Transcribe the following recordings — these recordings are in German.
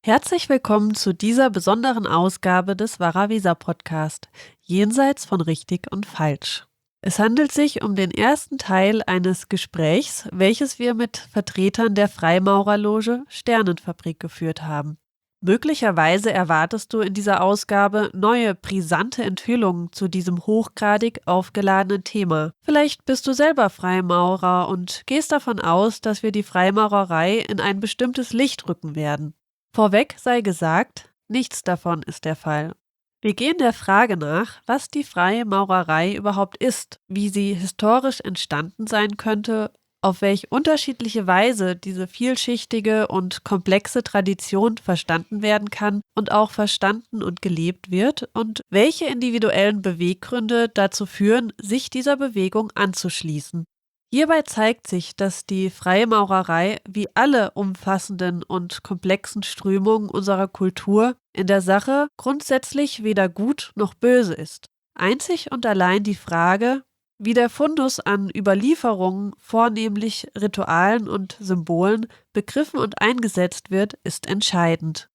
Herzlich willkommen zu dieser besonderen Ausgabe des Varavisa-Podcast, Jenseits von Richtig und Falsch. Es handelt sich um den ersten Teil eines Gesprächs, welches wir mit Vertretern der Freimaurerloge Sternenfabrik geführt haben. Möglicherweise erwartest du in dieser Ausgabe neue, brisante Enthüllungen zu diesem hochgradig aufgeladenen Thema. Vielleicht bist du selber Freimaurer und gehst davon aus, dass wir die Freimaurerei in ein bestimmtes Licht rücken werden. Vorweg sei gesagt, nichts davon ist der Fall. Wir gehen der Frage nach, was die freie Maurerei überhaupt ist, wie sie historisch entstanden sein könnte, auf welch unterschiedliche Weise diese vielschichtige und komplexe Tradition verstanden werden kann und auch verstanden und gelebt wird und welche individuellen Beweggründe dazu führen, sich dieser Bewegung anzuschließen. Hierbei zeigt sich, dass die Freimaurerei wie alle umfassenden und komplexen Strömungen unserer Kultur in der Sache grundsätzlich weder gut noch böse ist. Einzig und allein die Frage, wie der Fundus an Überlieferungen, vornehmlich Ritualen und Symbolen, begriffen und eingesetzt wird, ist entscheidend.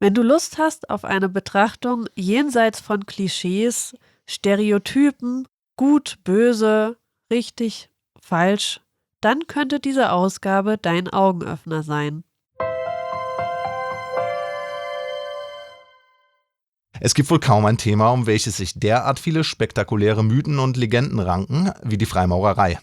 Wenn du Lust hast auf eine Betrachtung jenseits von Klischees, Stereotypen, gut, böse, richtig, falsch, dann könnte diese Ausgabe dein Augenöffner sein. Es gibt wohl kaum ein Thema, um welches sich derart viele spektakuläre Mythen und Legenden ranken wie die Freimaurerei.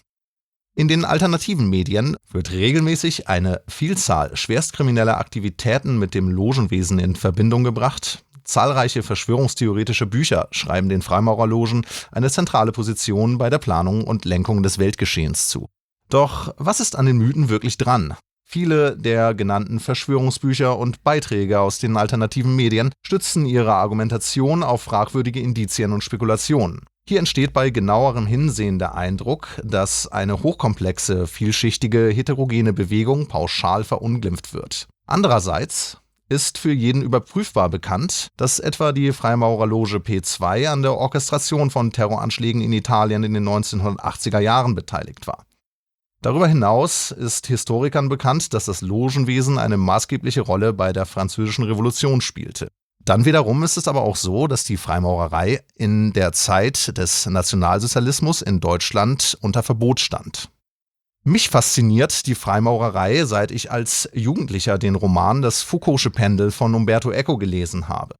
In den alternativen Medien wird regelmäßig eine Vielzahl schwerstkrimineller Aktivitäten mit dem Logenwesen in Verbindung gebracht. Zahlreiche verschwörungstheoretische Bücher schreiben den Freimaurerlogen eine zentrale Position bei der Planung und Lenkung des Weltgeschehens zu. Doch was ist an den Mythen wirklich dran? Viele der genannten Verschwörungsbücher und Beiträge aus den alternativen Medien stützen ihre Argumentation auf fragwürdige Indizien und Spekulationen. Hier entsteht bei genauerem Hinsehen der Eindruck, dass eine hochkomplexe, vielschichtige, heterogene Bewegung pauschal verunglimpft wird. Andererseits ist für jeden überprüfbar bekannt, dass etwa die Freimaurerloge P2 an der Orchestration von Terroranschlägen in Italien in den 1980er Jahren beteiligt war. Darüber hinaus ist Historikern bekannt, dass das Logenwesen eine maßgebliche Rolle bei der Französischen Revolution spielte. Dann wiederum ist es aber auch so, dass die Freimaurerei in der Zeit des Nationalsozialismus in Deutschland unter Verbot stand. Mich fasziniert die Freimaurerei, seit ich als Jugendlicher den Roman Das Foucault'sche Pendel von Umberto Eco gelesen habe.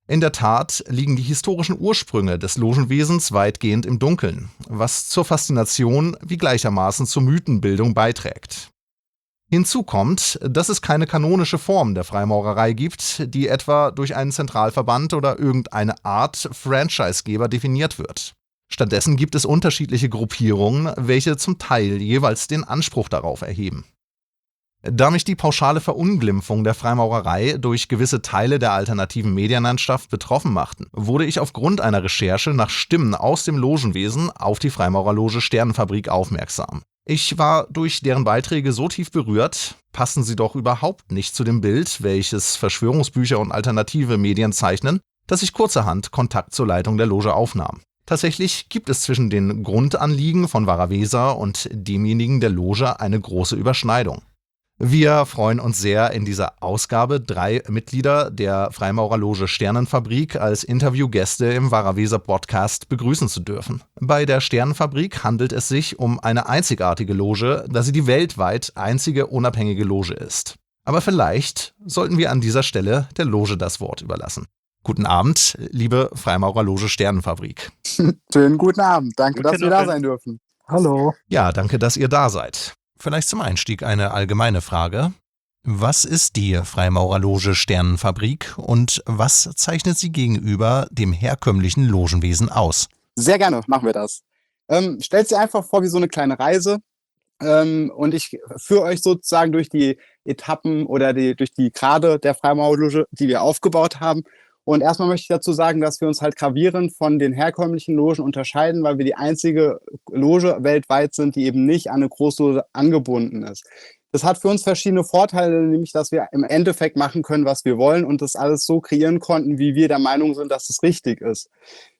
In der Tat liegen die historischen Ursprünge des Logenwesens weitgehend im Dunkeln, was zur Faszination wie gleichermaßen zur Mythenbildung beiträgt. Hinzu kommt, dass es keine kanonische Form der Freimaurerei gibt, die etwa durch einen Zentralverband oder irgendeine Art Franchisegeber definiert wird. Stattdessen gibt es unterschiedliche Gruppierungen, welche zum Teil jeweils den Anspruch darauf erheben. Da mich die pauschale Verunglimpfung der Freimaurerei durch gewisse Teile der alternativen Medienlandschaft betroffen machten, wurde ich aufgrund einer Recherche nach Stimmen aus dem Logenwesen auf die Freimaurerloge Sternenfabrik aufmerksam. Ich war durch deren Beiträge so tief berührt, passen sie doch überhaupt nicht zu dem Bild, welches Verschwörungsbücher und alternative Medien zeichnen, dass ich kurzerhand Kontakt zur Leitung der Loge aufnahm. Tatsächlich gibt es zwischen den Grundanliegen von Varavisa und demjenigen der Loge eine große Überschneidung. Wir freuen uns sehr, in dieser Ausgabe 3 Mitglieder der Freimaurerloge Sternenfabrik als Interviewgäste im Varavisa-Podcast begrüßen zu dürfen. Bei der Sternenfabrik handelt es sich um eine einzigartige Loge, da sie die weltweit einzige unabhängige Loge ist. Aber vielleicht sollten wir an dieser Stelle der Loge das Wort überlassen. Guten Abend, liebe Freimaurerloge Sternenfabrik. Schönen guten Abend, danke, dass wir da sein dürfen. Hallo. Ja, danke, dass ihr da seid. Vielleicht zum Einstieg eine allgemeine Frage. Was ist die Freimaurerloge Sternenfabrik und was zeichnet sie gegenüber dem herkömmlichen Logenwesen aus? Sehr gerne, machen wir das. Stellt sie einfach vor wie so eine kleine Reise und ich führe euch sozusagen durch die Etappen oder durch die Grade der Freimaurerloge, die wir aufgebaut haben. Und erstmal möchte ich dazu sagen, dass wir uns halt gravierend von den herkömmlichen Logen unterscheiden, weil wir die einzige Loge weltweit sind, die eben nicht an eine Großloge angebunden ist. Das hat für uns verschiedene Vorteile, nämlich dass wir im Endeffekt machen können, was wir wollen und das alles so kreieren konnten, wie wir der Meinung sind, dass es richtig ist.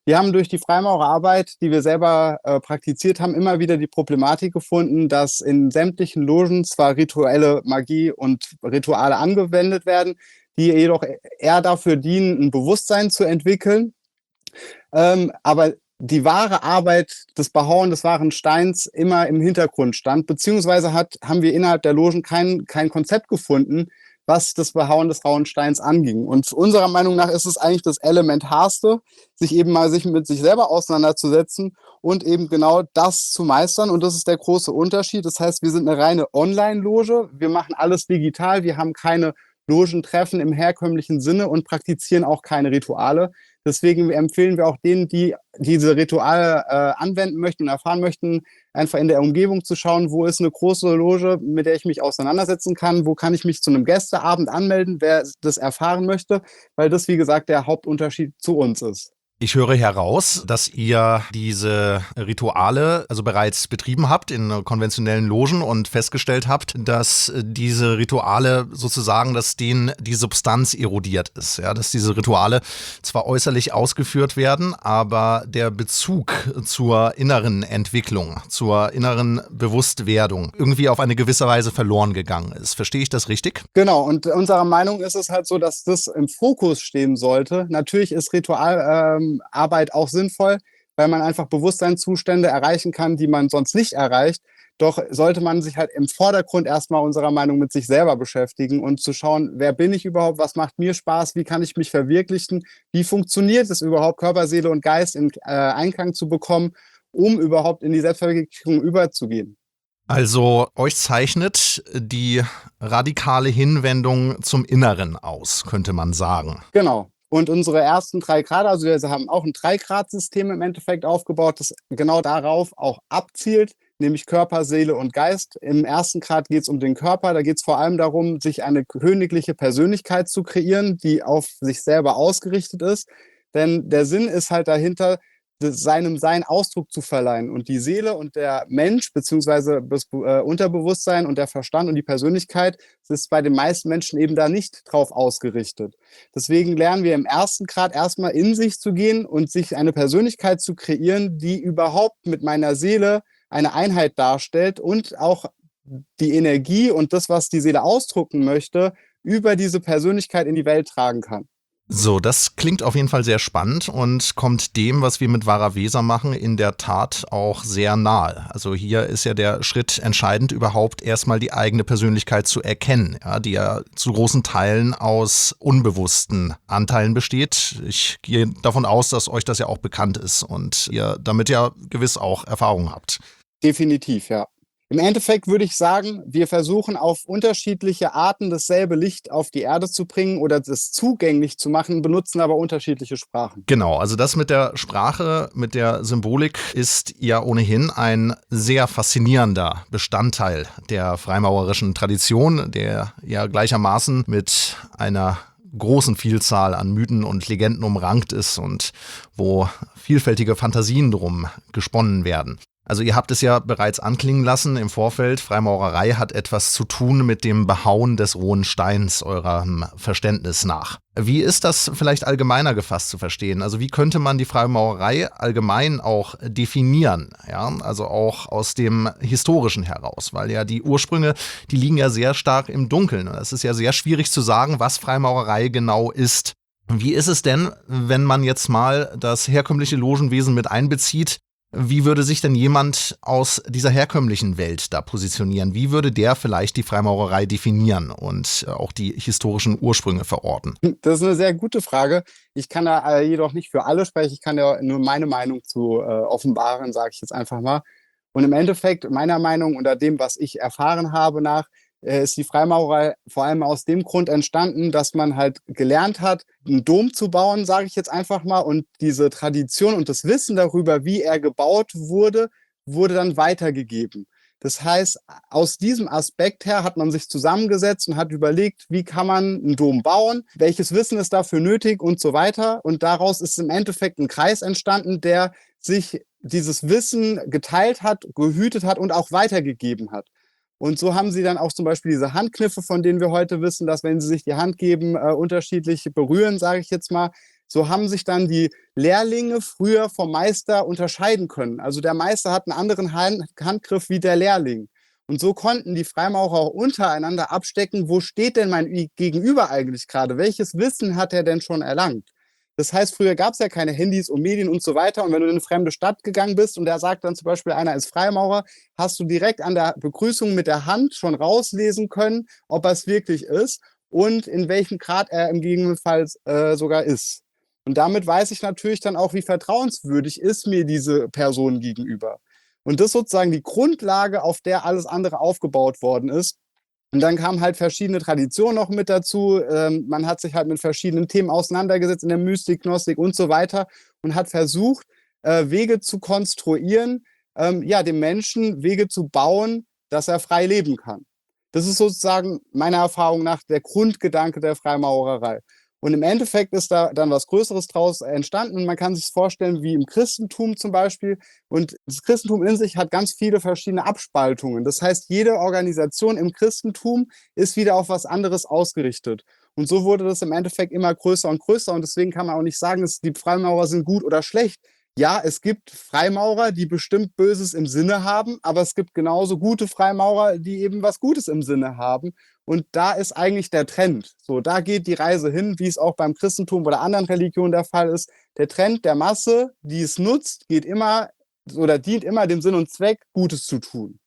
Wir haben durch die Freimaurerarbeit, die wir selber praktiziert haben, immer wieder die Problematik gefunden, dass in sämtlichen Logen zwar rituelle Magie und Rituale angewendet werden, die jedoch eher dafür dienen, ein Bewusstsein zu entwickeln, aber die wahre Arbeit des Behauen des wahren Steins immer im Hintergrund stand, beziehungsweise haben wir innerhalb der Logen kein Konzept gefunden, was das Behauen des rauen Steins anging. Und unserer Meinung nach ist es eigentlich das Elementarste, sich eben mal mit sich selber auseinanderzusetzen und eben genau das zu meistern. Und das ist der große Unterschied. Das heißt, wir sind eine reine Online-Loge. Wir machen alles digital. Wir haben keine Logentreffen im herkömmlichen Sinne und praktizieren auch keine Rituale. Deswegen empfehlen wir auch denen, die diese Rituale anwenden möchten und erfahren möchten, einfach in der Umgebung zu schauen, wo ist eine große Loge, mit der ich mich auseinandersetzen kann, wo kann ich mich zu einem Gästeabend anmelden, wer das erfahren möchte, weil das, wie gesagt, der Hauptunterschied zu uns ist. Ich höre heraus, dass ihr diese Rituale also bereits betrieben habt in konventionellen Logen und festgestellt habt, dass diese Rituale sozusagen, dass denen die Substanz erodiert ist. Ja, dass diese Rituale zwar äußerlich ausgeführt werden, aber der Bezug zur inneren Entwicklung, zur inneren Bewusstwerdung irgendwie auf eine gewisse Weise verloren gegangen ist. Verstehe ich das richtig? Genau, und unserer Meinung ist es halt so, dass das im Fokus stehen sollte. Natürlich ist Ritualarbeit auch sinnvoll, weil man einfach Bewusstseinszustände erreichen kann, die man sonst nicht erreicht. Doch sollte man sich halt im Vordergrund erstmal unserer Meinung mit sich selber beschäftigen und zu schauen, wer bin ich überhaupt, was macht mir Spaß, wie kann ich mich verwirklichen, wie funktioniert es überhaupt, Körper, Seele und Geist in Einklang zu bekommen, um überhaupt in die Selbstverwirklichung überzugehen. Also euch zeichnet die radikale Hinwendung zum Inneren aus, könnte man sagen. Genau. Und unsere ersten 3 Grade, also wir haben auch ein 3-Grad-System im Endeffekt aufgebaut, das genau darauf auch abzielt, nämlich Körper, Seele und Geist. Im ersten Grad geht es um den Körper, da geht es vor allem darum, sich eine königliche Persönlichkeit zu kreieren, die auf sich selber ausgerichtet ist. Denn der Sinn ist halt dahinter, seinem Sein Ausdruck zu verleihen. Und die Seele und der Mensch, beziehungsweise das Unterbewusstsein und der Verstand und die Persönlichkeit, das ist bei den meisten Menschen eben da nicht drauf ausgerichtet. Deswegen lernen wir im ersten Grad erstmal in sich zu gehen und sich eine Persönlichkeit zu kreieren, die überhaupt mit meiner Seele eine Einheit darstellt und auch die Energie und das, was die Seele ausdrucken möchte, über diese Persönlichkeit in die Welt tragen kann. So, das klingt auf jeden Fall sehr spannend und kommt dem, was wir mit Varavesa machen, in der Tat auch sehr nahe. Also hier ist ja der Schritt entscheidend, überhaupt erstmal die eigene Persönlichkeit zu erkennen, ja, die ja zu großen Teilen aus unbewussten Anteilen besteht. Ich gehe davon aus, dass euch das ja auch bekannt ist und ihr damit ja gewiss auch Erfahrung habt. Definitiv, ja. Im Endeffekt würde ich sagen, wir versuchen auf unterschiedliche Arten dasselbe Licht auf die Erde zu bringen oder das zugänglich zu machen, benutzen aber unterschiedliche Sprachen. Genau, also das mit der Sprache, mit der Symbolik ist ja ohnehin ein sehr faszinierender Bestandteil der freimaurerischen Tradition, der ja gleichermaßen mit einer großen Vielzahl an Mythen und Legenden umrankt ist und wo vielfältige Fantasien drum gesponnen werden. Also ihr habt es ja bereits anklingen lassen im Vorfeld, Freimaurerei hat etwas zu tun mit dem Behauen des rohen Steins eurem Verständnis nach. Wie ist das vielleicht allgemeiner gefasst zu verstehen? Also wie könnte man die Freimaurerei allgemein auch definieren? Ja, also auch aus dem Historischen heraus, weil ja die Ursprünge, die liegen ja sehr stark im Dunkeln. Es ist ja sehr schwierig zu sagen, was Freimaurerei genau ist. Wie ist es denn, wenn man jetzt mal das herkömmliche Logenwesen mit einbezieht? Wie würde sich denn jemand aus dieser herkömmlichen Welt da positionieren? Wie würde der vielleicht die Freimaurerei definieren und auch die historischen Ursprünge verorten? Das ist eine sehr gute Frage. Ich kann da jedoch nicht für alle sprechen. Ich kann ja nur meine Meinung zu offenbaren, sage ich jetzt einfach mal. Und im Endeffekt, meiner Meinung unter dem, was ich erfahren habe ist die Freimaurerei vor allem aus dem Grund entstanden, dass man halt gelernt hat, einen Dom zu bauen, sage ich jetzt einfach mal. Und diese Tradition und das Wissen darüber, wie er gebaut wurde, wurde dann weitergegeben. Das heißt, aus diesem Aspekt her hat man sich zusammengesetzt und hat überlegt, wie kann man einen Dom bauen, welches Wissen ist dafür nötig und so weiter. Und daraus ist im Endeffekt ein Kreis entstanden, der sich dieses Wissen geteilt hat, gehütet hat und auch weitergegeben hat. Und so haben sie dann auch zum Beispiel diese Handkniffe, von denen wir heute wissen, dass wenn sie sich die Hand geben, unterschiedlich berühren, sage ich jetzt mal. So haben sich dann die Lehrlinge früher vom Meister unterscheiden können. Also der Meister hat einen anderen Handgriff wie der Lehrling. Und so konnten die Freimaurer auch untereinander abstecken, wo steht denn mein Gegenüber eigentlich gerade? Welches Wissen hat er denn schon erlangt? Das heißt, früher gab es ja keine Handys und Medien und so weiter. Und wenn du in eine fremde Stadt gegangen bist und da sagt dann zum Beispiel einer ist Freimaurer, hast du direkt an der Begrüßung mit der Hand schon rauslesen können, ob er es wirklich ist und in welchem Grad er im Gegenfall sogar ist. Und damit weiß ich natürlich dann auch, wie vertrauenswürdig ist mir diese Person gegenüber. Und das ist sozusagen die Grundlage, auf der alles andere aufgebaut worden ist. Und dann kamen halt verschiedene Traditionen noch mit dazu. Man hat sich halt mit verschiedenen Themen auseinandergesetzt in der Mystik, Gnostik und so weiter und hat versucht, Wege zu konstruieren, dem Menschen Wege zu bauen, dass er frei leben kann. Das ist sozusagen meiner Erfahrung nach der Grundgedanke der Freimaurerei. Und im Endeffekt ist da dann was Größeres draus entstanden und man kann sich vorstellen, wie im Christentum zum Beispiel. Und das Christentum in sich hat ganz viele verschiedene Abspaltungen. Das heißt, jede Organisation im Christentum ist wieder auf was anderes ausgerichtet. Und so wurde das im Endeffekt immer größer und größer. Und deswegen kann man auch nicht sagen, die Freimaurer sind gut oder schlecht. Ja, es gibt Freimaurer, die bestimmt Böses im Sinne haben, aber es gibt genauso gute Freimaurer, die eben was Gutes im Sinne haben. Und da ist eigentlich der Trend. So, da geht die Reise hin, wie es auch beim Christentum oder anderen Religionen der Fall ist. Der Trend der Masse, die es nutzt, geht immer oder dient immer dem Sinn und Zweck, Gutes zu tun.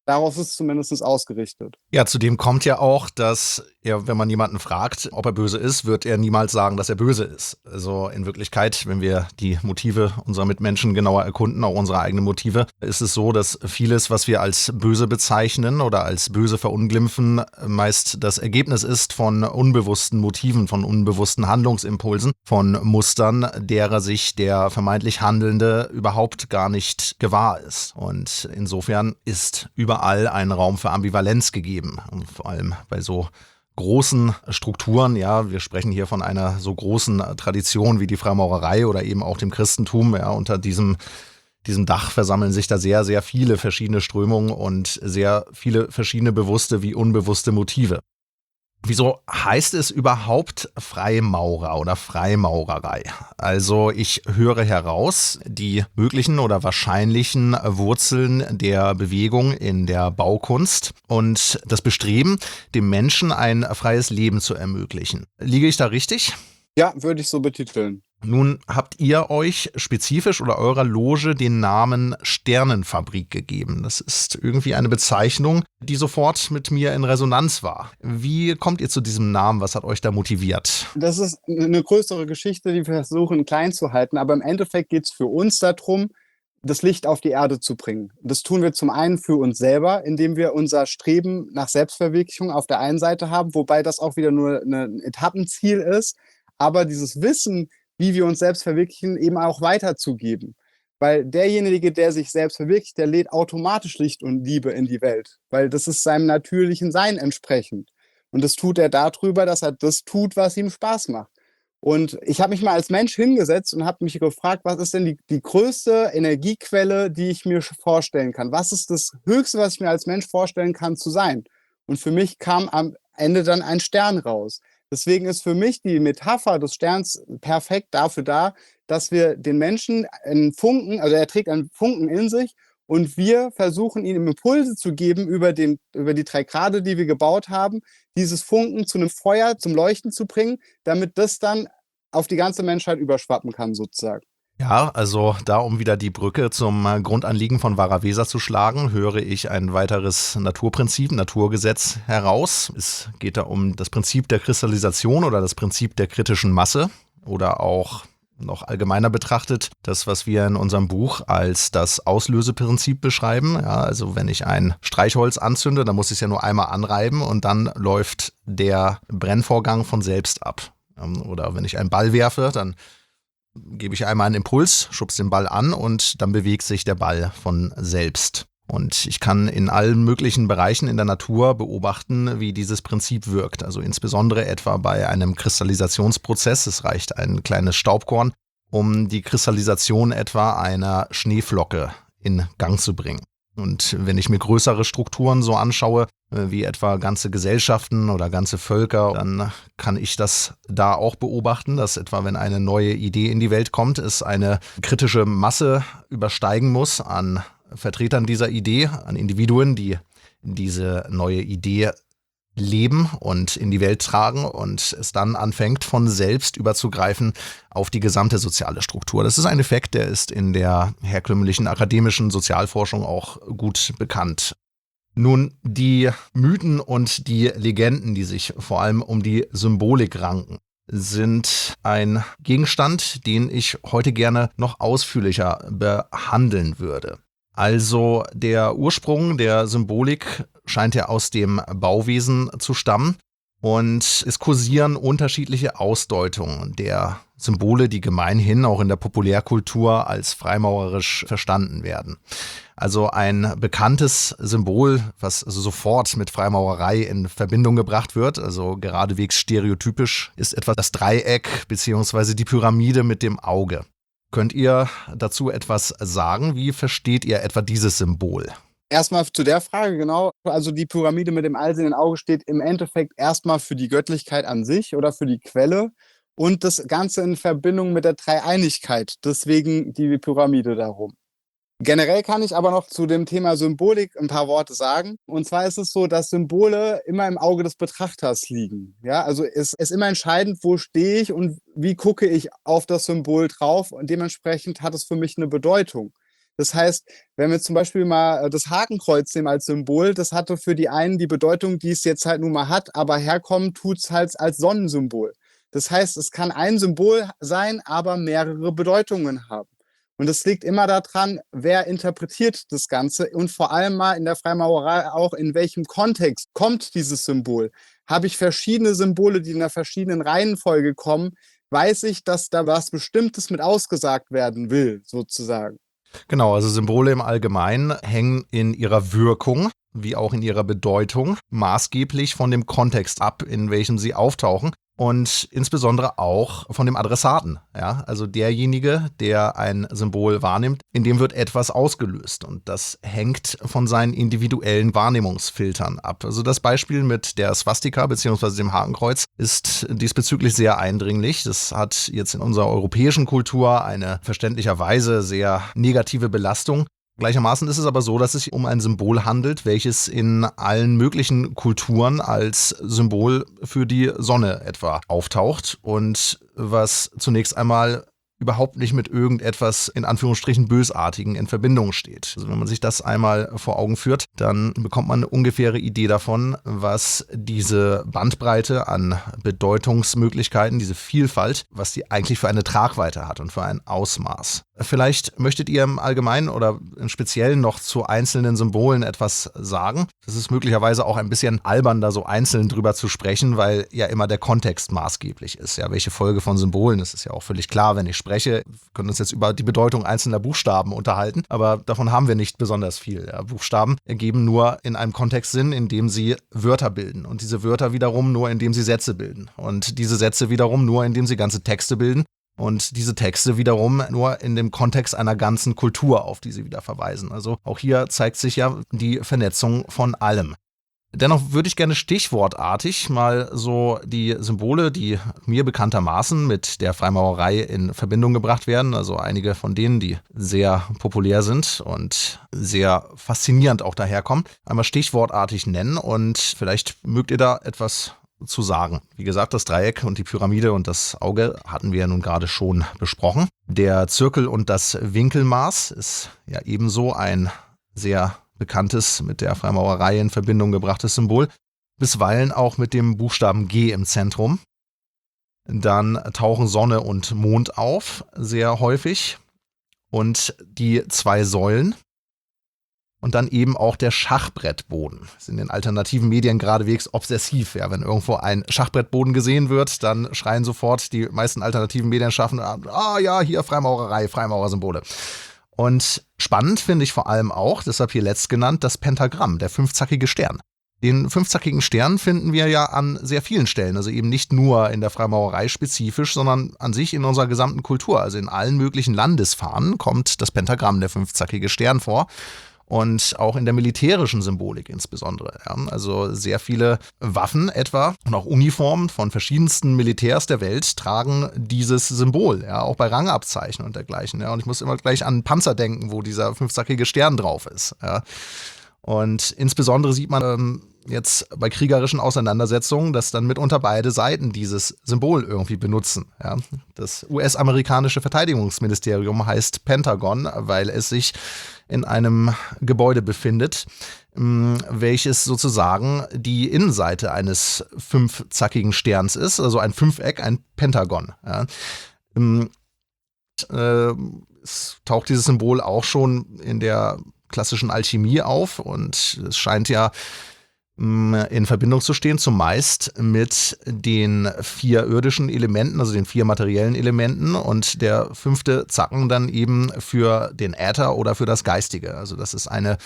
Darauf ist es zumindest ausgerichtet. Ja, zudem kommt ja auch, dass wenn man jemanden fragt, ob er böse ist, wird er niemals sagen, dass er böse ist. Also in Wirklichkeit, wenn wir die Motive unserer Mitmenschen genauer erkunden, auch unsere eigenen Motive, ist es so, dass vieles, was wir als böse bezeichnen oder als böse verunglimpfen, meist das Ergebnis ist von unbewussten Motiven, von unbewussten Handlungsimpulsen, von Mustern, derer sich der vermeintlich Handelnde überhaupt gar nicht gewahr ist. Und insofern ist überall ein Raum für Ambivalenz gegeben. Und vor allem bei so großen Strukturen, ja, wir sprechen hier von einer so großen Tradition wie die Freimaurerei oder eben auch dem Christentum, ja, unter diesem Dach versammeln sich da sehr, sehr viele verschiedene Strömungen und sehr viele verschiedene bewusste wie unbewusste Motive. Wieso heißt es überhaupt Freimaurer oder Freimaurerei? Also ich höre heraus, die möglichen oder wahrscheinlichen Wurzeln der Bewegung in der Baukunst und das Bestreben, dem Menschen ein freies Leben zu ermöglichen. Liege ich da richtig? Ja, würde ich so betiteln. Nun habt ihr euch spezifisch oder eurer Loge den Namen Sternenfabrik gegeben. Das ist irgendwie eine Bezeichnung, die sofort mit mir in Resonanz war. Wie kommt ihr zu diesem Namen? Was hat euch da motiviert? Das ist eine größere Geschichte, die wir versuchen klein zu halten. Aber im Endeffekt geht es für uns darum, das Licht auf die Erde zu bringen. Das tun wir zum einen für uns selber, indem wir unser Streben nach Selbstverwirklichung auf der einen Seite haben, wobei das auch wieder nur ein Etappenziel ist. Aber dieses Wissen, wie wir uns selbst verwirklichen, eben auch weiterzugeben. Weil derjenige, der sich selbst verwirklicht, der lädt automatisch Licht und Liebe in die Welt. Weil das ist seinem natürlichen Sein entsprechend. Und das tut er darüber, dass er das tut, was ihm Spaß macht. Und ich habe mich mal als Mensch hingesetzt und habe mich gefragt, was ist denn die größte Energiequelle, die ich mir vorstellen kann? Was ist das Höchste, was ich mir als Mensch vorstellen kann zu sein? Und für mich kam am Ende dann ein Stern raus. Deswegen ist für mich die Metapher des Sterns perfekt dafür da, dass wir den Menschen einen Funken, also er trägt einen Funken in sich und wir versuchen ihm Impulse zu geben über die 3 Grade, die wir gebaut haben, dieses Funken zu einem Feuer, zum Leuchten zu bringen, damit das dann auf die ganze Menschheit überschwappen kann sozusagen. Ja, also da, um wieder die Brücke zum Grundanliegen von Varavesa zu schlagen, höre ich ein weiteres Naturprinzip, Naturgesetz heraus. Es geht da um das Prinzip der Kristallisation oder das Prinzip der kritischen Masse oder auch noch allgemeiner betrachtet, das, was wir in unserem Buch als das Auslöseprinzip beschreiben. Ja, also wenn ich ein Streichholz anzünde, dann muss ich es ja nur einmal anreiben und dann läuft der Brennvorgang von selbst ab. Oder wenn ich einen Ball werfe, dann gebe ich einmal einen Impuls, schubse den Ball an und dann bewegt sich der Ball von selbst. Und ich kann in allen möglichen Bereichen in der Natur beobachten, wie dieses Prinzip wirkt. Also insbesondere etwa bei einem Kristallisationsprozess. Es reicht ein kleines Staubkorn, um die Kristallisation etwa einer Schneeflocke in Gang zu bringen. Und wenn ich mir größere Strukturen so anschaue, wie etwa ganze Gesellschaften oder ganze Völker, dann kann ich das da auch beobachten, dass etwa wenn eine neue Idee in die Welt kommt, es eine kritische Masse übersteigen muss an Vertretern dieser Idee, an Individuen, die diese neue Idee leben und in die Welt tragen und es dann anfängt von selbst überzugreifen auf die gesamte soziale Struktur. Das ist ein Effekt, der ist in der herkömmlichen akademischen Sozialforschung auch gut bekannt. Nun, die Mythen und die Legenden, die sich vor allem um die Symbolik ranken, sind ein Gegenstand, den ich heute gerne noch ausführlicher behandeln würde. Also der Ursprung der Symbolik scheint ja aus dem Bauwesen zu stammen und es kursieren unterschiedliche Ausdeutungen der Symbole, die gemeinhin auch in der Populärkultur als freimaurerisch verstanden werden. Also ein bekanntes Symbol, was also sofort mit Freimaurerei in Verbindung gebracht wird, also geradewegs stereotypisch, ist etwa das Dreieck bzw. die Pyramide mit dem Auge. Könnt ihr dazu etwas sagen? Wie versteht ihr etwa dieses Symbol? Erstmal zu der Frage, genau. Also die Pyramide mit dem allsehenden Auge steht im Endeffekt erstmal für die Göttlichkeit an sich oder für die Quelle und das Ganze in Verbindung mit der Dreieinigkeit. Deswegen die Pyramide darum. Generell kann ich aber noch zu dem Thema Symbolik ein paar Worte sagen. Und zwar ist es so, dass Symbole immer im Auge des Betrachters liegen. Ja, also es ist immer entscheidend, wo stehe ich und wie gucke ich auf das Symbol drauf. Und dementsprechend hat es für mich eine Bedeutung. Das heißt, wenn wir zum Beispiel mal das Hakenkreuz nehmen als Symbol, das hatte für die einen die Bedeutung, die es jetzt halt nun mal hat, aber herkommen tut es halt als Sonnensymbol. Das heißt, es kann ein Symbol sein, aber mehrere Bedeutungen haben. Und es liegt immer daran, wer interpretiert das Ganze und vor allem mal in der Freimaurerei auch, in welchem Kontext kommt dieses Symbol. Habe ich verschiedene Symbole, die in einer verschiedenen Reihenfolge kommen, weiß ich, dass da was Bestimmtes mit ausgesagt werden will, sozusagen. Genau, also Symbole im Allgemeinen hängen in ihrer Wirkung wie auch in ihrer Bedeutung maßgeblich von dem Kontext ab, in welchem sie auftauchen. Und insbesondere auch von dem Adressaten. Ja? Also derjenige, der ein Symbol wahrnimmt, in dem wird etwas ausgelöst. Und das hängt von seinen individuellen Wahrnehmungsfiltern ab. Also das Beispiel mit der Swastika bzw. dem Hakenkreuz ist diesbezüglich sehr eindringlich. Das hat jetzt in unserer europäischen Kultur eine verständlicherweise sehr negative Belastung. Gleichermaßen ist es aber so, dass es sich um ein Symbol handelt, welches in allen möglichen Kulturen als Symbol für die Sonne etwa auftaucht und was zunächst einmal überhaupt nicht mit irgendetwas in Anführungsstrichen Bösartigen in Verbindung steht. Also wenn man sich das einmal vor Augen führt, dann bekommt man eine ungefähre Idee davon, was diese Bandbreite an Bedeutungsmöglichkeiten, diese Vielfalt, was die eigentlich für eine Tragweite hat und für ein Ausmaß. Vielleicht möchtet ihr im Allgemeinen oder im Speziellen noch zu einzelnen Symbolen etwas sagen. Das ist möglicherweise auch ein bisschen albern, da so einzeln drüber zu sprechen, weil ja immer der Kontext maßgeblich ist. Ja, welche Folge von Symbolen, das ist ja auch völlig klar, wenn ich spreche. Wir können uns jetzt über die Bedeutung einzelner Buchstaben unterhalten, aber davon haben wir nicht besonders viel. Ja, Buchstaben ergeben nur in einem Kontext Sinn, in dem sie Wörter bilden und diese Wörter wiederum nur, indem sie Sätze bilden und diese Sätze wiederum nur, indem sie ganze Texte bilden. Und diese Texte wiederum nur in dem Kontext einer ganzen Kultur, auf die sie wieder verweisen. Also auch hier zeigt sich ja die Vernetzung von allem. Dennoch würde ich gerne stichwortartig mal so die Symbole, die mir bekanntermaßen mit der Freimaurerei in Verbindung gebracht werden, also einige von denen, die sehr populär sind und sehr faszinierend auch daherkommen, einmal stichwortartig nennen und vielleicht mögt ihr da etwas zu sagen. Wie gesagt, das Dreieck und die Pyramide und das Auge hatten wir ja nun gerade schon besprochen. Der Zirkel und das Winkelmaß ist ja ebenso ein sehr bekanntes, mit der Freimaurerei in Verbindung gebrachtes Symbol. Bisweilen auch mit dem Buchstaben G im Zentrum. Dann tauchen Sonne und Mond auf, sehr häufig. Und die zwei Säulen. Und dann eben auch der Schachbrettboden. Das ist in den alternativen Medien geradewegs obsessiv. Ja, wenn irgendwo ein Schachbrettboden gesehen wird, dann schreien sofort die meisten alternativen Medien schaffen, ja, hier Freimaurerei, Freimaurersymbole. Und spannend finde ich vor allem auch, deshalb hier letzt genannt, das Pentagramm, der fünfzackige Stern. Den fünfzackigen Stern finden wir ja an sehr vielen Stellen, also eben nicht nur in der Freimaurerei spezifisch, sondern an sich in unserer gesamten Kultur. Also in allen möglichen Landesfahnen kommt das Pentagramm, der fünfzackige Stern vor. und auch in der militärischen Symbolik insbesondere. Ja. Also sehr viele Waffen etwa und auch Uniformen von verschiedensten Militärs der Welt tragen dieses Symbol, ja, auch bei Rangabzeichen und dergleichen. Ja. Und ich muss immer gleich an Panzer denken, wo dieser fünfzackige Stern drauf ist. Ja. Und insbesondere sieht man jetzt bei kriegerischen Auseinandersetzungen, dass dann mitunter beide Seiten dieses Symbol irgendwie benutzen. Ja. Das US-amerikanische Verteidigungsministerium heißt Pentagon, weil es sich in einem Gebäude befindet, welches sozusagen die Innenseite eines fünfzackigen Sterns ist, also ein Fünfeck, ein Pentagon. Ja. Es taucht dieses Symbol auch schon in der klassischen Alchemie auf und es scheint ja in Verbindung zu stehen, zumeist mit den 4 irdischen Elementen, also den 4 materiellen Elementen und der 5. Zacken dann eben für den Äther oder für das Geistige. Also das ist eine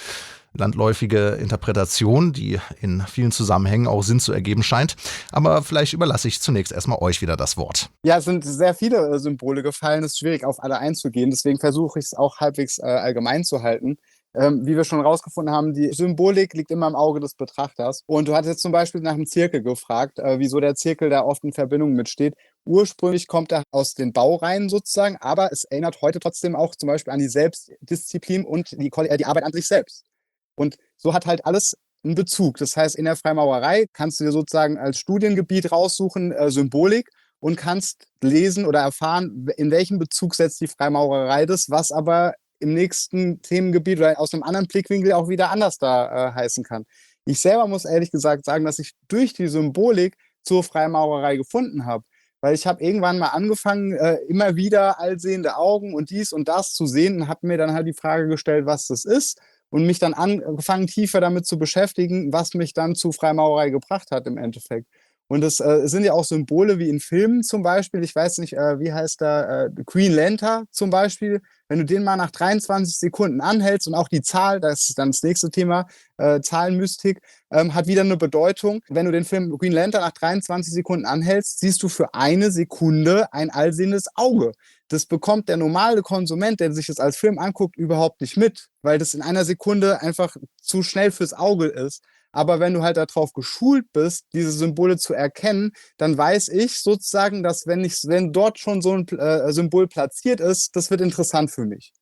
landläufige Interpretation, die in vielen Zusammenhängen auch Sinn zu ergeben scheint. Aber vielleicht überlasse ich zunächst erstmal euch wieder das Wort. Ja, es sind sehr viele Symbole gefallen. Es ist schwierig, auf alle einzugehen. Deswegen versuche ich es auch halbwegs allgemein zu halten. Wie wir schon rausgefunden haben, die Symbolik liegt immer im Auge des Betrachters. Und du hattest jetzt zum Beispiel nach dem Zirkel gefragt, wieso der Zirkel da oft in Verbindung mitsteht. Ursprünglich kommt er aus den Baureihen sozusagen, aber es erinnert heute trotzdem auch zum Beispiel an die Selbstdisziplin und die Arbeit an sich selbst. Und so hat halt alles einen Bezug. Das heißt, in der Freimaurerei kannst du dir sozusagen als Studiengebiet raussuchen, Symbolik, und kannst lesen oder erfahren, in welchem Bezug setzt die Freimaurerei das, was aber im nächsten Themengebiet oder aus einem anderen Blickwinkel auch wieder anders da heißen kann. Ich selber muss ehrlich gesagt sagen, dass ich durch die Symbolik zur Freimaurerei gefunden habe. Weil ich habe irgendwann mal angefangen, immer wieder allsehende Augen und dies und das zu sehen und habe mir dann halt die Frage gestellt, was das ist und mich dann angefangen, tiefer damit zu beschäftigen, was mich dann zu Freimaurerei gebracht hat im Endeffekt. Und es sind ja auch Symbole wie in Filmen zum Beispiel. Ich weiß nicht, wie heißt da, Green Lantern zum Beispiel. Wenn du den mal nach 23 Sekunden anhältst und auch die Zahl, das ist dann das nächste Thema, Zahlenmystik, hat wieder eine Bedeutung. Wenn du den Film Green Lantern nach 23 Sekunden anhältst, siehst du für eine Sekunde ein allsehendes Auge. Das bekommt der normale Konsument, der sich das als Film anguckt, überhaupt nicht mit, weil das in einer Sekunde einfach zu schnell fürs Auge ist. Aber wenn du halt darauf geschult bist, diese Symbole zu erkennen, dann weiß ich sozusagen, dass wenn dort schon so ein Symbol platziert ist, das wird interessant für mich.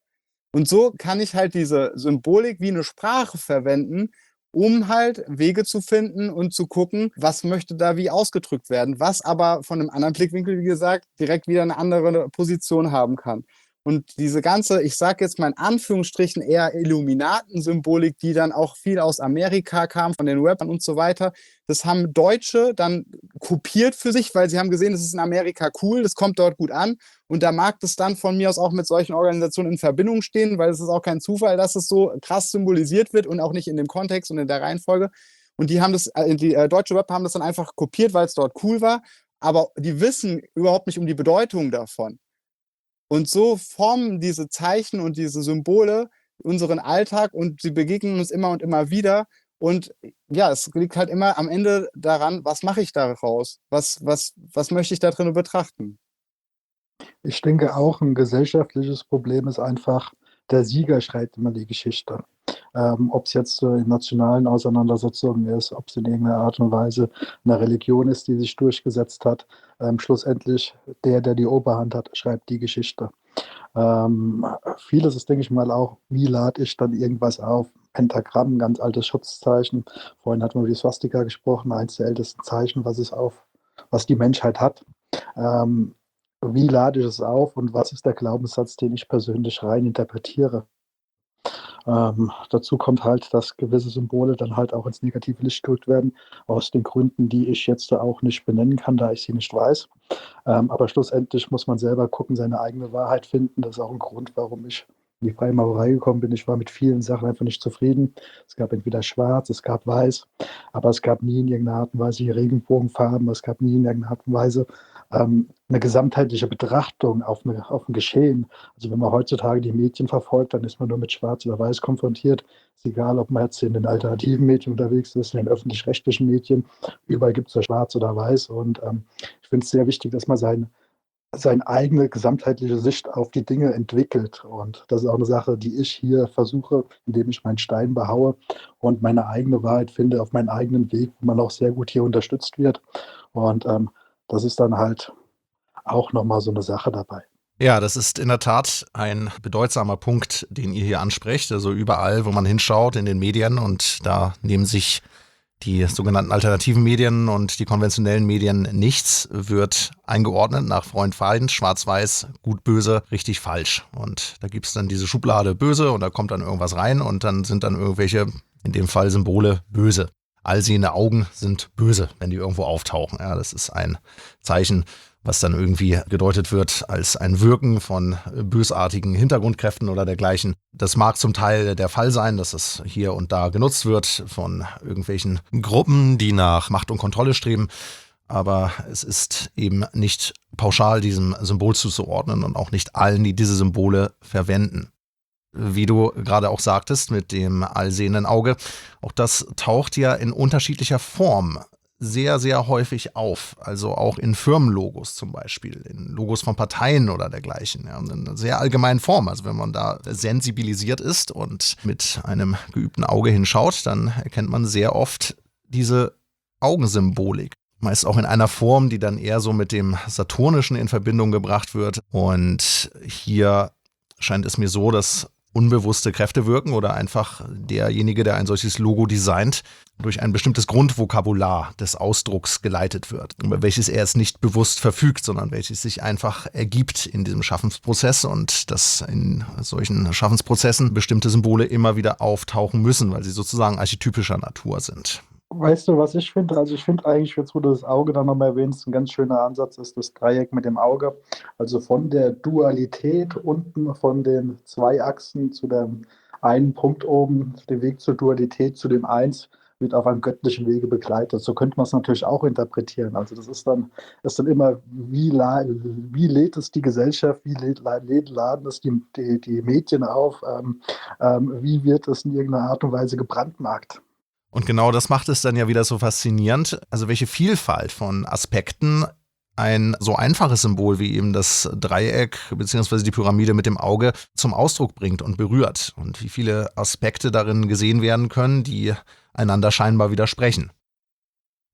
Und so kann ich halt diese Symbolik wie eine Sprache verwenden, um halt Wege zu finden und zu gucken, was möchte da wie ausgedrückt werden, was aber von einem anderen Blickwinkel, wie gesagt, direkt wieder eine andere Position haben kann. Und diese ganze, ich sage jetzt mal in Anführungsstrichen eher Illuminaten-Symbolik, die dann auch viel aus Amerika kam, von den Rappern und so weiter, das haben Deutsche dann kopiert für sich, weil sie haben gesehen, das ist in Amerika cool, das kommt dort gut an. Und da mag das dann von mir aus auch mit solchen Organisationen in Verbindung stehen, weil es ist auch kein Zufall, dass es so krass symbolisiert wird und auch nicht in dem Kontext und in der Reihenfolge. Und die haben das, die deutsche Rapper haben das dann einfach kopiert, weil es dort cool war. Aber die wissen überhaupt nicht um die Bedeutung davon. Und so formen diese Zeichen und diese Symbole unseren Alltag und sie begegnen uns immer und immer wieder. Und ja, es liegt halt immer am Ende daran, was mache ich daraus? Was möchte ich da drin betrachten? Ich denke auch, ein gesellschaftliches Problem ist einfach, der Sieger schreibt immer die Geschichte. Ob es jetzt in nationalen Auseinandersetzungen ist, ob es in irgendeiner Art und Weise eine Religion ist, die sich durchgesetzt hat. Schlussendlich der die Oberhand hat, schreibt die Geschichte. Vieles ist, denke ich mal, auch, wie lade ich dann irgendwas auf? Pentagramm, ein ganz altes Schutzzeichen. Vorhin hatten wir über die Swastika gesprochen, eines der ältesten Zeichen, was die Menschheit hat. Wie lade ich es auf und was ist der Glaubenssatz, den ich persönlich rein interpretiere? Dazu kommt halt, dass gewisse Symbole dann halt auch ins negative Licht gerückt werden, aus den Gründen, die ich jetzt auch nicht benennen kann, da ich sie nicht weiß. Aber schlussendlich muss man selber gucken, seine eigene Wahrheit finden. Das ist auch ein Grund, warum ich in die Freimaurerei gekommen bin. Ich war mit vielen Sachen einfach nicht zufrieden. Es gab entweder schwarz, es gab weiß, aber es gab nie in irgendeiner Art und Weise die Regenbogenfarben, es gab nie in irgendeiner Art und Weise eine gesamtheitliche Betrachtung auf ein Geschehen. Also wenn man heutzutage die Medien verfolgt, dann ist man nur mit Schwarz oder Weiß konfrontiert. Ist egal, ob man jetzt in den alternativen Medien unterwegs ist, in den öffentlich-rechtlichen Medien. Überall gibt es ja Schwarz oder Weiß. Und ich finde es sehr wichtig, dass man seine eigene gesamtheitliche Sicht auf die Dinge entwickelt. Und das ist auch eine Sache, die ich hier versuche, indem ich meinen Stein behaue und meine eigene Wahrheit finde auf meinen eigenen Weg, wo man auch sehr gut hier unterstützt wird. Und das ist dann halt auch nochmal so eine Sache dabei. Ja, das ist in der Tat ein bedeutsamer Punkt, den ihr hier ansprecht. Also überall, wo man hinschaut in den Medien, und da nehmen sich die sogenannten alternativen Medien und die konventionellen Medien nichts, wird eingeordnet nach Freund, Feind, schwarz-weiß, gut, böse, richtig, falsch. Und da gibt es dann diese Schublade böse und da kommt dann irgendwas rein und dann sind dann irgendwelche, in dem Fall Symbole, böse. Allsehende Augen sind böse, wenn die irgendwo auftauchen. Ja, das ist ein Zeichen, was dann irgendwie gedeutet wird als ein Wirken von bösartigen Hintergrundkräften oder dergleichen. Das mag zum Teil der Fall sein, dass es hier und da genutzt wird von irgendwelchen Gruppen, die nach Macht und Kontrolle streben. Aber es ist eben nicht pauschal diesem Symbol zuzuordnen und auch nicht allen, die diese Symbole verwenden. Wie du gerade auch sagtest, mit dem allsehenden Auge, auch das taucht ja in unterschiedlicher Form sehr, sehr häufig auf. Also auch in Firmenlogos zum Beispiel, in Logos von Parteien oder dergleichen. Ja, in einer sehr allgemeinen Form. Also wenn man da sensibilisiert ist und mit einem geübten Auge hinschaut, dann erkennt man sehr oft diese Augensymbolik. Meist auch in einer Form, die dann eher so mit dem Saturnischen in Verbindung gebracht wird. Und hier scheint es mir so, dass unbewusste Kräfte wirken oder einfach derjenige, der ein solches Logo designt, durch ein bestimmtes Grundvokabular des Ausdrucks geleitet wird, über welches er es nicht bewusst verfügt, sondern welches sich einfach ergibt in diesem Schaffensprozess, und dass in solchen Schaffensprozessen bestimmte Symbole immer wieder auftauchen müssen, weil sie sozusagen archetypischer Natur sind. Weißt du, was ich finde? Also ich finde eigentlich, jetzt wo du das Auge dann nochmal erwähnst, ein ganz schöner Ansatz ist das Dreieck mit dem Auge. Also von der Dualität unten, von den zwei Achsen zu dem einen Punkt oben, dem Weg zur Dualität, zu dem Eins, wird auf einem göttlichen Wege begleitet. So könnte man es natürlich auch interpretieren. Also das ist dann immer, wie lädt es die Gesellschaft, laden es die Medien auf, wie wird es in irgendeiner Art und Weise gebrandmarkt. Und genau das macht es dann ja wieder so faszinierend, also welche Vielfalt von Aspekten ein so einfaches Symbol wie eben das Dreieck bzw. die Pyramide mit dem Auge zum Ausdruck bringt und berührt, und wie viele Aspekte darin gesehen werden können, die einander scheinbar widersprechen.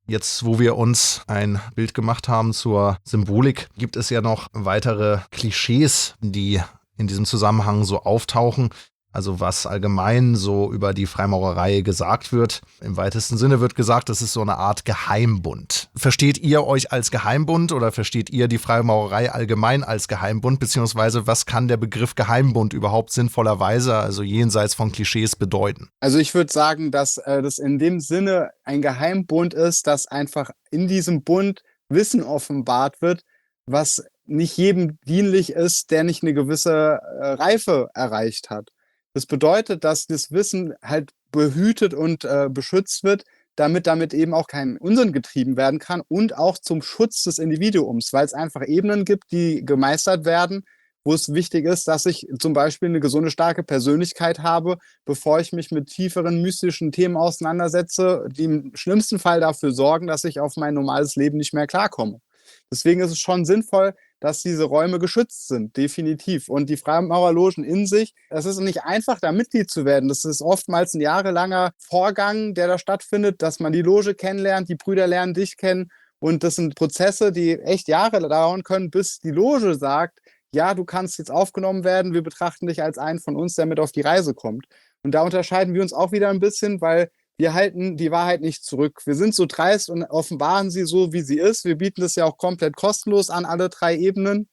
Jetzt, wo wir uns ein Bild gemacht haben zur Symbolik, gibt es ja noch weitere Klischees, die in diesem Zusammenhang so auftauchen. Also was allgemein so über die Freimaurerei gesagt wird. Im weitesten Sinne wird gesagt, das ist so eine Art Geheimbund. Versteht ihr euch als Geheimbund oder versteht ihr die Freimaurerei allgemein als Geheimbund? Beziehungsweise was kann der Begriff Geheimbund überhaupt sinnvollerweise, also jenseits von Klischees, bedeuten? Also ich würde sagen, dass das in dem Sinne ein Geheimbund ist, dass einfach in diesem Bund Wissen offenbart wird, was nicht jedem dienlich ist, der nicht eine gewisse Reife erreicht hat. Das bedeutet, dass das Wissen halt behütet und beschützt wird, damit eben auch kein Unsinn getrieben werden kann, und auch zum Schutz des Individuums, weil es einfach Ebenen gibt, die gemeistert werden, wo es wichtig ist, dass ich zum Beispiel eine gesunde, starke Persönlichkeit habe, bevor ich mich mit tieferen mystischen Themen auseinandersetze, die im schlimmsten Fall dafür sorgen, dass ich auf mein normales Leben nicht mehr klarkomme. Deswegen ist es schon sinnvoll, dass diese Räume geschützt sind, definitiv. Und die Freimaurerlogen in sich, es ist nicht einfach, da Mitglied zu werden. Das ist oftmals ein jahrelanger Vorgang, der da stattfindet, dass man die Loge kennenlernt, die Brüder lernen dich kennen. Und das sind Prozesse, die echt Jahre dauern können, bis die Loge sagt, ja, du kannst jetzt aufgenommen werden, wir betrachten dich als einen von uns, der mit auf die Reise kommt. Und da unterscheiden wir uns auch wieder ein bisschen, weil wir halten die Wahrheit nicht zurück. Wir sind so dreist und offenbaren sie so, wie sie ist. Wir bieten das ja auch komplett kostenlos an, alle 3 Ebenen,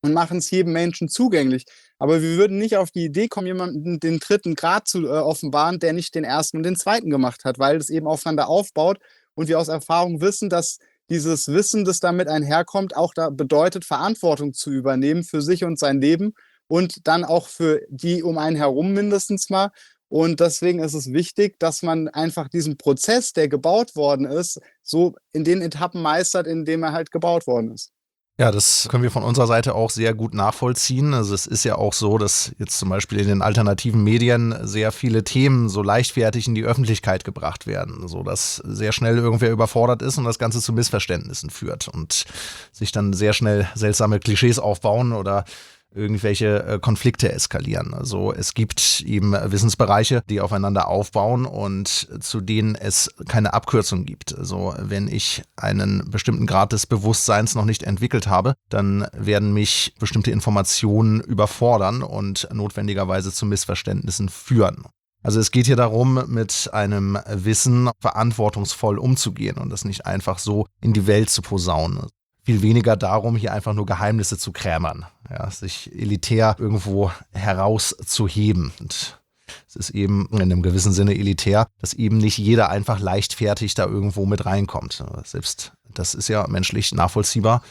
und machen es jedem Menschen zugänglich. Aber wir würden nicht auf die Idee kommen, jemanden den 3. Grad zu offenbaren, der nicht den 1. und den 2. gemacht hat, weil es eben aufeinander aufbaut und wir aus Erfahrung wissen, dass dieses Wissen, das damit einherkommt, auch da bedeutet, Verantwortung zu übernehmen für sich und sein Leben und dann auch für die um einen herum mindestens mal. Und deswegen ist es wichtig, dass man einfach diesen Prozess, der gebaut worden ist, so in den Etappen meistert, in dem er halt gebaut worden ist. Ja, das können wir von unserer Seite auch sehr gut nachvollziehen. Also es ist ja auch so, dass jetzt zum Beispiel in den alternativen Medien sehr viele Themen so leichtfertig in die Öffentlichkeit gebracht werden, so dass sehr schnell irgendwer überfordert ist und das Ganze zu Missverständnissen führt und sich dann sehr schnell seltsame Klischees aufbauen oder irgendwelche Konflikte eskalieren. Also es gibt eben Wissensbereiche, die aufeinander aufbauen und zu denen es keine Abkürzung gibt. Also wenn ich einen bestimmten Grad des Bewusstseins noch nicht entwickelt habe, dann werden mich bestimmte Informationen überfordern und notwendigerweise zu Missverständnissen führen. Also es geht hier darum, mit einem Wissen verantwortungsvoll umzugehen und das nicht einfach so in die Welt zu posaunen. Viel weniger darum, hier einfach nur Geheimnisse zu krämern, ja, sich elitär irgendwo herauszuheben. Und es ist eben in einem gewissen Sinne elitär, dass eben nicht jeder einfach leichtfertig da irgendwo mit reinkommt. Selbst das ist ja menschlich nachvollziehbar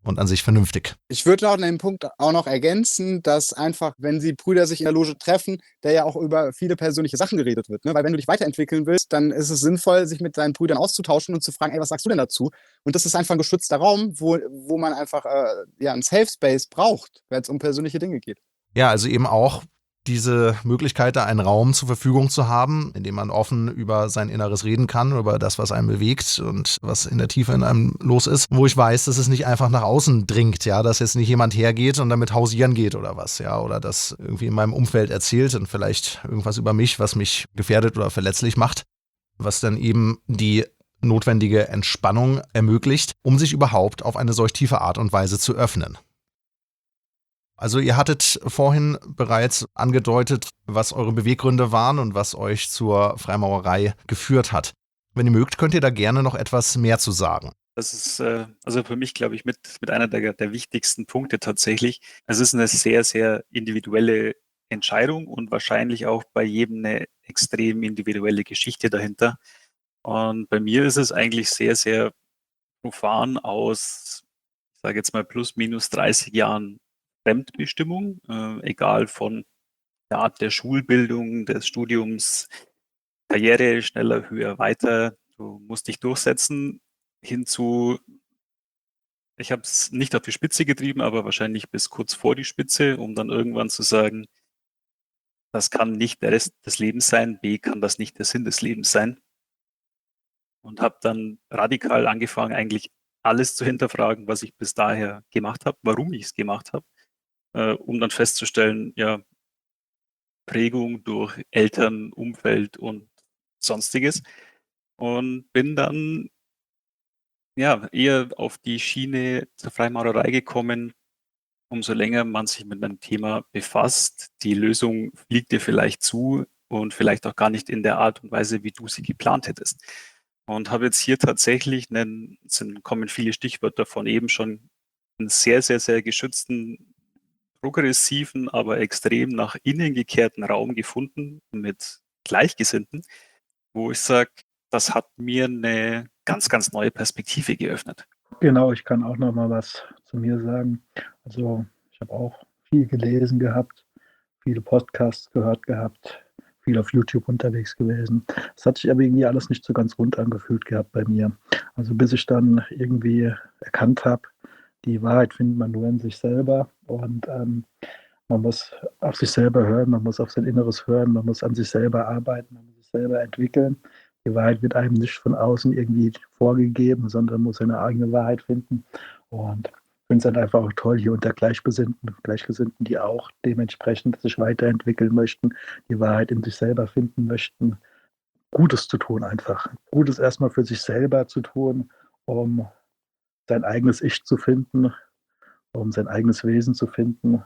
und an sich vernünftig. Ich würde noch den Punkt auch noch ergänzen, dass einfach, wenn die Brüder sich in der Loge treffen, da ja auch über viele persönliche Sachen geredet wird. Ne? Weil wenn du dich weiterentwickeln willst, dann ist es sinnvoll, sich mit deinen Brüdern auszutauschen und zu fragen, ey, was sagst du denn dazu? Und das ist einfach ein geschützter Raum, wo man einfach einen Safe Space braucht, wenn es um persönliche Dinge geht. Ja, also eben auch diese Möglichkeit, da einen Raum zur Verfügung zu haben, in dem man offen über sein Inneres reden kann, über das, was einen bewegt und was in der Tiefe in einem los ist, wo ich weiß, dass es nicht einfach nach außen dringt, ja, dass jetzt nicht jemand hergeht und damit hausieren geht oder was, ja, oder das irgendwie in meinem Umfeld erzählt und vielleicht irgendwas über mich, was mich gefährdet oder verletzlich macht, was dann eben die notwendige Entspannung ermöglicht, um sich überhaupt auf eine solch tiefe Art und Weise zu öffnen. Also ihr hattet vorhin bereits angedeutet, was eure Beweggründe waren und was euch zur Freimaurerei geführt hat. Wenn ihr mögt, könnt ihr da gerne noch etwas mehr zu sagen. Das ist also für mich, glaube ich, mit einer der wichtigsten Punkte tatsächlich. Es ist eine sehr, sehr individuelle Entscheidung und wahrscheinlich auch bei jedem eine extrem individuelle Geschichte dahinter. Und bei mir ist es eigentlich sehr, sehr profan aus, ich sage jetzt mal plus minus 30 Jahren Fremdbestimmung, egal von der Art der Schulbildung, des Studiums, Karriere, schneller, höher, weiter. Du musst dich durchsetzen, hinzu, ich habe es nicht auf die Spitze getrieben, aber wahrscheinlich bis kurz vor die Spitze, um dann irgendwann zu sagen, das kann nicht der Rest des Lebens sein, B kann das nicht der Sinn des Lebens sein. Und habe dann radikal angefangen, eigentlich alles zu hinterfragen, was ich bis daher gemacht habe, warum ich es gemacht habe, um dann festzustellen, ja, Prägung durch Eltern, Umfeld und Sonstiges. Und bin dann ja eher auf die Schiene zur Freimaurerei gekommen. Umso länger man sich mit einem Thema befasst, die Lösung fliegt dir vielleicht zu und vielleicht auch gar nicht in der Art und Weise, wie du sie geplant hättest. Und habe jetzt hier tatsächlich kommen viele Stichwörter von eben schon, einen sehr, sehr, sehr geschützten, progressiven, aber extrem nach innen gekehrten Raum gefunden mit Gleichgesinnten, wo ich sage, das hat mir eine ganz, ganz neue Perspektive geöffnet. Genau, ich kann auch noch mal was zu mir sagen. Also ich habe auch viel gelesen gehabt, viele Podcasts gehört gehabt, viel auf YouTube unterwegs gewesen. Das hat sich aber irgendwie alles nicht so ganz rund angefühlt gehabt bei mir. Also bis ich dann irgendwie erkannt habe, die Wahrheit findet man nur in sich selber und man muss auf sich selber hören, man muss auf sein Inneres hören, man muss an sich selber arbeiten, man muss sich selber entwickeln. Die Wahrheit wird einem nicht von außen irgendwie vorgegeben, sondern muss seine eigene Wahrheit finden. Und ich finde es dann einfach auch toll, hier unter Gleichgesinnten, die auch dementsprechend sich weiterentwickeln möchten, die Wahrheit in sich selber finden möchten, Gutes zu tun einfach. Gutes erstmal für sich selber zu tun, um sein eigenes Ich zu finden, um sein eigenes Wesen zu finden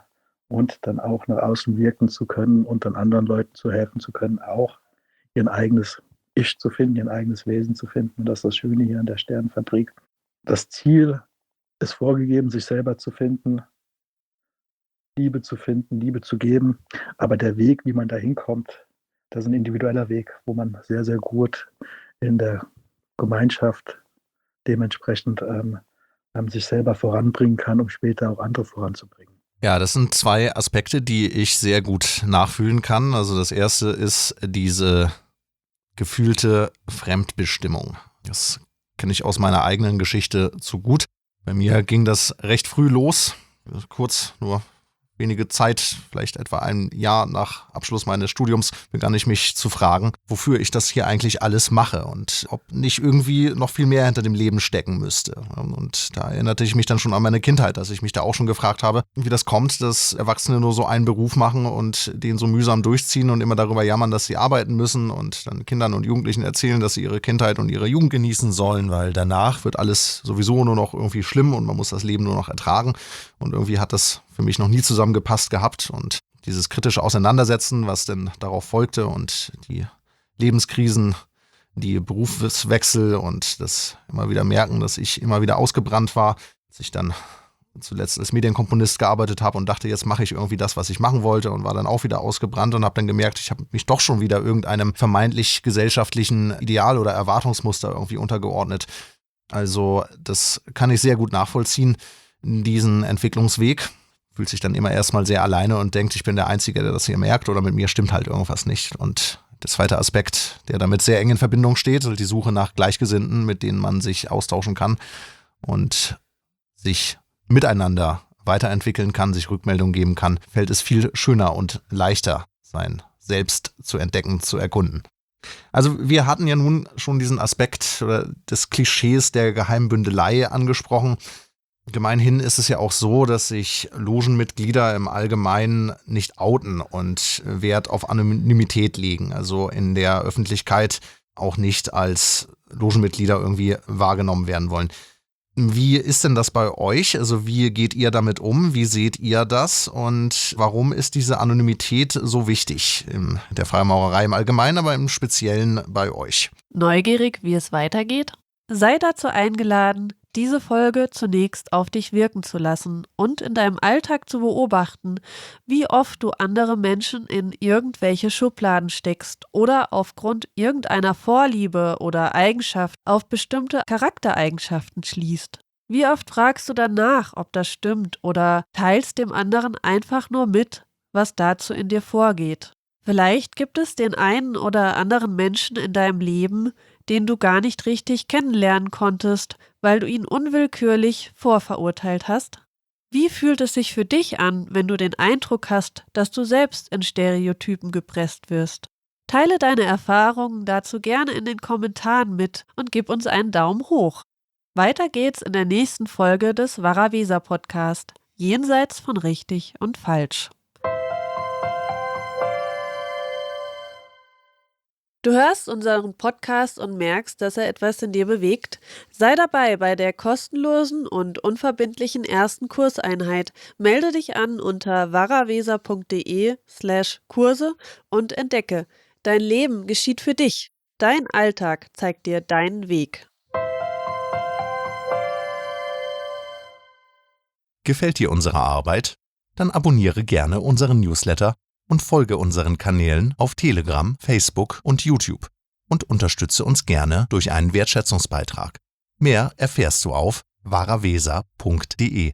und dann auch nach außen wirken zu können und dann anderen Leuten zu helfen zu können, auch ihr eigenes Ich zu finden, ihr eigenes Wesen zu finden. Und das ist das Schöne hier an der Sternenfabrik. Das Ziel ist vorgegeben, sich selber zu finden, Liebe zu finden, Liebe zu geben. Aber der Weg, wie man da hinkommt, das ist ein individueller Weg, wo man sehr, sehr gut in der Gemeinschaft dementsprechend sich selber voranbringen kann, um später auch andere voranzubringen. Ja, das sind zwei Aspekte, die ich sehr gut nachfühlen kann. Also das erste ist diese gefühlte Fremdbestimmung. Das kenne ich aus meiner eigenen Geschichte zu gut. Bei mir ging das recht früh los, kurz nur wenige Zeit, vielleicht etwa ein Jahr nach Abschluss meines Studiums, begann ich mich zu fragen, wofür ich das hier eigentlich alles mache und ob nicht irgendwie noch viel mehr hinter dem Leben stecken müsste. Und da erinnerte ich mich dann schon an meine Kindheit, dass ich mich da auch schon gefragt habe, wie das kommt, dass Erwachsene nur so einen Beruf machen und den so mühsam durchziehen und immer darüber jammern, dass sie arbeiten müssen und dann Kindern und Jugendlichen erzählen, dass sie ihre Kindheit und ihre Jugend genießen sollen, weil danach wird alles sowieso nur noch irgendwie schlimm und man muss das Leben nur noch ertragen. Und irgendwie hat das für mich noch nie zusammengepasst gehabt und dieses kritische Auseinandersetzen, was denn darauf folgte und die Lebenskrisen, die Berufswechsel und das immer wieder merken, dass ich immer wieder ausgebrannt war, dass ich dann zuletzt als Medienkomponist gearbeitet habe und dachte, jetzt mache ich irgendwie das, was ich machen wollte und war dann auch wieder ausgebrannt und habe dann gemerkt, ich habe mich doch schon wieder irgendeinem vermeintlich gesellschaftlichen Ideal oder Erwartungsmuster irgendwie untergeordnet. Also das kann ich sehr gut nachvollziehen, diesen Entwicklungsweg. Fühlt sich dann immer erstmal sehr alleine und denkt, ich bin der Einzige, der das hier merkt oder mit mir stimmt halt irgendwas nicht. Und der zweite Aspekt, der damit sehr eng in Verbindung steht, ist die Suche nach Gleichgesinnten, mit denen man sich austauschen kann und sich miteinander weiterentwickeln kann, sich Rückmeldungen geben kann, fällt es viel schöner und leichter, sein Selbst zu entdecken, zu erkunden. Also wir hatten ja nun schon diesen Aspekt oder des Klischees der Geheimbündelei angesprochen. Gemeinhin ist es ja auch so, dass sich Logenmitglieder im Allgemeinen nicht outen und Wert auf Anonymität legen, also in der Öffentlichkeit auch nicht als Logenmitglieder irgendwie wahrgenommen werden wollen. Wie ist denn das bei euch? Also wie geht ihr damit um? Wie seht ihr das? Und warum ist diese Anonymität so wichtig in der Freimaurerei im Allgemeinen, aber im Speziellen bei euch? Neugierig, wie es weitergeht? Sei dazu eingeladen, diese Folge zunächst auf dich wirken zu lassen und in deinem Alltag zu beobachten, wie oft du andere Menschen in irgendwelche Schubladen steckst oder aufgrund irgendeiner Vorliebe oder Eigenschaft auf bestimmte Charaktereigenschaften schließt. Wie oft fragst du danach, ob das stimmt oder teilst dem anderen einfach nur mit, was dazu in dir vorgeht. Vielleicht gibt es den einen oder anderen Menschen in deinem Leben, den du gar nicht richtig kennenlernen konntest, weil du ihn unwillkürlich vorverurteilt hast? Wie fühlt es sich für dich an, wenn du den Eindruck hast, dass du selbst in Stereotypen gepresst wirst? Teile deine Erfahrungen dazu gerne in den Kommentaren mit und gib uns einen Daumen hoch. Weiter geht's in der nächsten Folge des Varaweser Podcast, Jenseits von richtig und falsch. Du hörst unseren Podcast und merkst, dass er etwas in dir bewegt? Sei dabei bei der kostenlosen und unverbindlichen ersten Kurseinheit. Melde dich an unter varaweser.de/Kurse und entdecke. Dein Leben geschieht für dich. Dein Alltag zeigt dir deinen Weg. Gefällt dir unsere Arbeit? Dann abonniere gerne unseren Newsletter und folge unseren Kanälen auf Telegram, Facebook und YouTube und unterstütze uns gerne durch einen Wertschätzungsbeitrag. Mehr erfährst du auf varaweser.de.